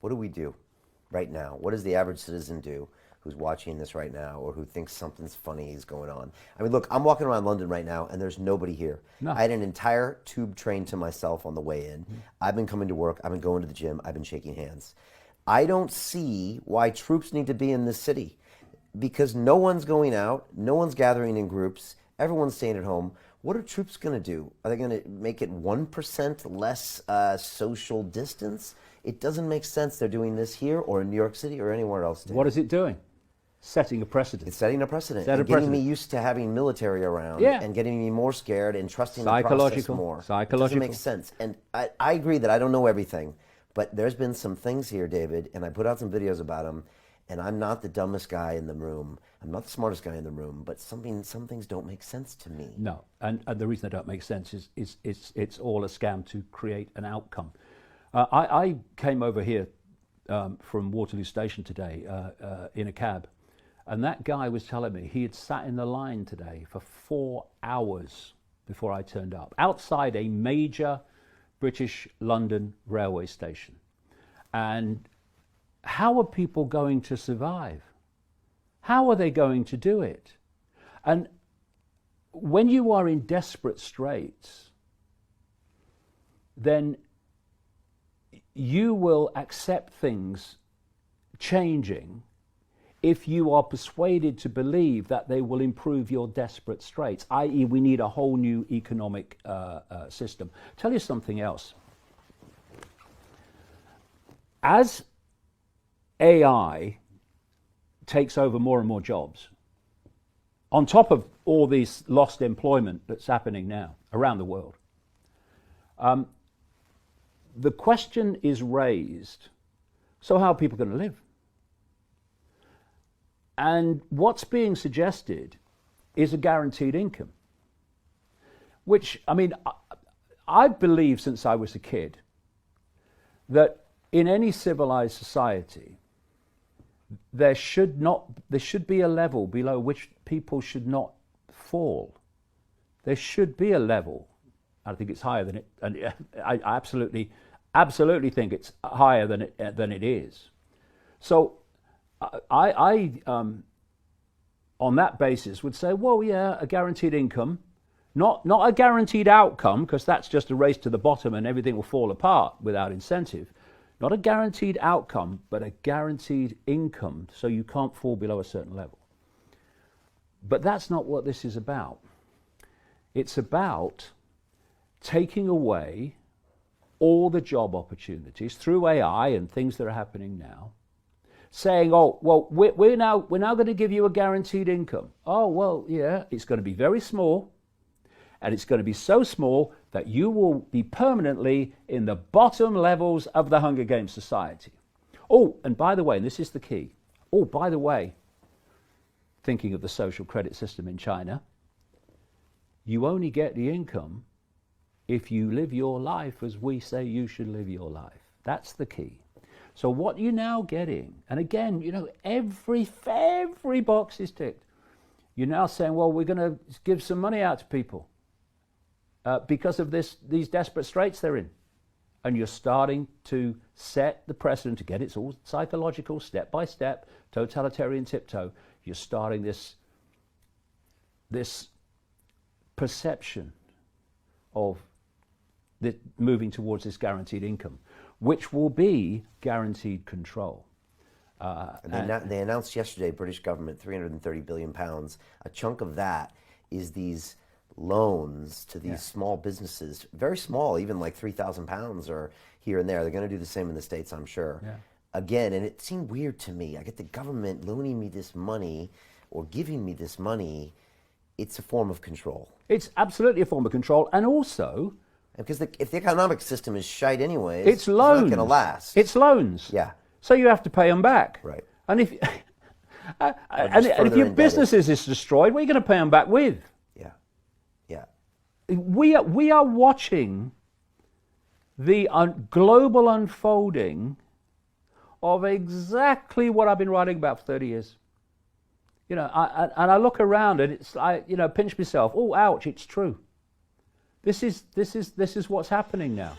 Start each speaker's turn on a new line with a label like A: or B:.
A: what do we do right now? What does the average citizen do who's watching this right now or who thinks something's funny is going on? I mean, look, I'm walking around London right now and there's nobody here.
B: No.
A: I had an entire tube train to myself on the way in. I've been coming to work. I've been going to the gym. I've been shaking hands. I don't see why troops need to be in this city because no one's going out. No one's gathering in groups. Everyone's staying at home. What are troops going to do? Are they going to make it 1% less social distance? It doesn't make sense they're doing this here or in New York City or anywhere else.
B: What is it doing? Setting a precedent.
A: It's setting a precedent.
B: Set a
A: and getting
B: precedent.
A: me used to having military around
B: Yeah.
A: and getting me more scared and trusting the process more.
B: Psychological.
A: It doesn't make sense. And I agree that I don't know everything, but there's been some things here, David, and I put out some videos about them, and I'm not the dumbest guy in the room. I'm not the smartest guy in the room, but some things don't make sense to me.
B: No, and the reason they don't make sense is it's all a scam to create an outcome. I came over here from Waterloo Station today in a cab, and that guy was telling me he had sat in the line today for 4 hours before I turned up, outside a major British London railway station. And how are people going to survive? How are they going to do it? And when you are in desperate straits, then you will accept things changing if you are persuaded to believe that they will improve your desperate straits, i.e. we need a whole new economic system. Tell you something else. As AI takes over more and more jobs, on top of all this lost employment that's happening now around the world, the question is raised, so how are people going to live? And what's being suggested is a guaranteed income, which, I mean, I believe since I was a kid that in any civilized society, there should be a level below which people should not fall. There should be a level. I think it's higher than it, and I absolutely think it's higher than it is. So I on that basis would say, well, yeah, a guaranteed income, not a guaranteed outcome, because that's just a race to the bottom and everything will fall apart without incentive. Not a guaranteed outcome, but a guaranteed income, so you can't fall below a certain level. But that's not what this is about. It's about taking away all the job opportunities through AI and things that are happening now, saying, oh, well, we're now going to give you a guaranteed income. Oh, well, yeah, it's going to be very small, and it's going to be so small that you will be permanently in the bottom levels of the Hunger Games society. Oh, and by the way, and this is the key. Oh, by the way, thinking of the social credit system in China, you only get the income if you live your life as we say you should live your life. That's the key. So what you're now getting, and again, you know, every box is ticked. You're now saying, well, we're going to give some money out to people because of these desperate straits they're in. And you're starting to set the precedent. Again, it's all psychological, step by step, totalitarian tiptoe. You're starting this perception of moving towards this guaranteed income, which will be guaranteed control.
A: They announced yesterday, British government, £330 billion. A chunk of that is these loans to these small businesses, very small, even like £3,000 or here and there. They're going to do the same in the States, I'm sure.
B: Yeah.
A: Again, and it seemed weird to me. I get the government loaning me this money or giving me this money. It's a form of control.
B: It's absolutely a form of control, and also,
A: because if the economic system is shite anyways,
B: it's loans.
A: It's not going to last.
B: It's loans.
A: Yeah.
B: So you have to pay them back.
A: Right.
B: And if and if your business is destroyed, what are you going to pay them back with?
A: Yeah. Yeah.
B: We are watching the global unfolding of exactly what I've been writing about for 30 years. You know, I look around and it's like, you know, pinch myself. Oh, ouch! It's true. This is what's happening now.